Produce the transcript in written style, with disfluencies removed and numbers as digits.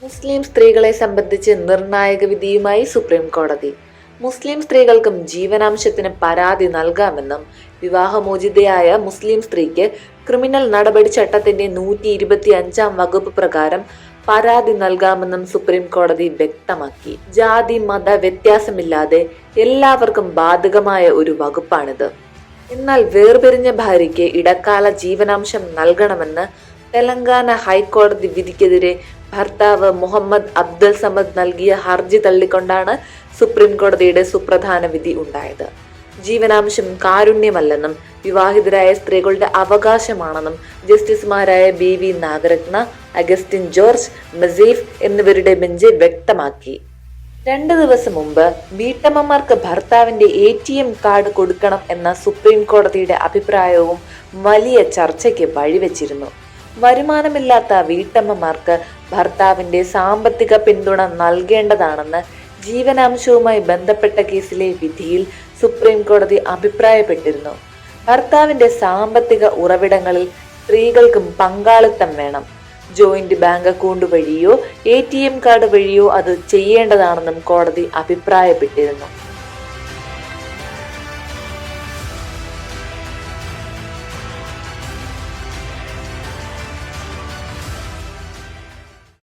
മുസ്ലിം സ്ത്രീകളെ സംബന്ധിച്ച് നിർണായക വിധിയുമായി സുപ്രീം കോടതി. മുസ്ലിം സ്ത്രീകൾക്കും ജീവനാംശത്തിന് പരാതി നൽകാമെന്നും വിവാഹമോചിതയായ മുസ്ലിം സ്ത്രീക്ക് ക്രിമിനൽ നടപടി ചട്ടത്തിന്റെ 125 വകുപ്പ് പ്രകാരം പരാതി നൽകാമെന്നും സുപ്രീം കോടതി വ്യക്തമാക്കി. ജാതി മത വ്യത്യാസമില്ലാതെ എല്ലാവർക്കും ബാധകമായ ഒരു വകുപ്പാണിത്. എന്നാൽ വേർപിരിഞ്ഞ ഭാര്യയ്ക്ക് ഇടക്കാല ജീവനാംശം നൽകണമെന്ന് തെലങ്കാന ഹൈക്കോടതി വിധിക്കെതിരെ ഭർത്താവ് മുഹമ്മദ് അബ്ദുൽ സമദ് നൽകിയ ഹർജി തള്ളിക്കൊണ്ടാണ് സുപ്രീം കോടതിയുടെ സുപ്രധാന വിധി ഉണ്ടായത്. ജീവനാംശം കാരുണ്യമല്ലെന്നും വിവാഹിതരായ സ്ത്രീകളുടെ അവകാശമാണെന്നും ജസ്റ്റിസുമാരായ BV നാഗരത്ന, അഗസ്റ്റിൻ ജോർജ്, മസീഫ് എന്നിവരുടെ ബെഞ്ച് വ്യക്തമാക്കി. 2 ദിവസം മുമ്പ് വീട്ടമ്മമാർക്ക് ഭർത്താവിന്റെ ATM കാർഡ് കൊടുക്കണം എന്ന സുപ്രീം കോടതിയുടെ അഭിപ്രായവും വലിയ ചർച്ചയ്ക്ക് വഴിവെച്ചിരുന്നു. വരുമാനമില്ലാത്ത വീട്ടമ്മമാർക്ക് ഭർത്താവിന്റെ സാമ്പത്തിക പിന്തുണ നൽകേണ്ടതാണെന്ന് ജീവനാംശവുമായി ബന്ധപ്പെട്ട കേസിലെ വിധിയിൽ സുപ്രീം കോടതി അഭിപ്രായപ്പെട്ടിരുന്നു. ഭർത്താവിന്റെ സാമ്പത്തിക ഉറവിടങ്ങളിൽ സ്ത്രീകൾക്കും പങ്കാളിത്തം വേണം. ജോയിന്റ് ബാങ്ക് അക്കൗണ്ട് വഴിയോ ATM കാർഡ് വഴിയോ അത് ചെയ്യേണ്ടതാണെന്നും കോടതി അഭിപ്രായപ്പെട്ടിരുന്നു.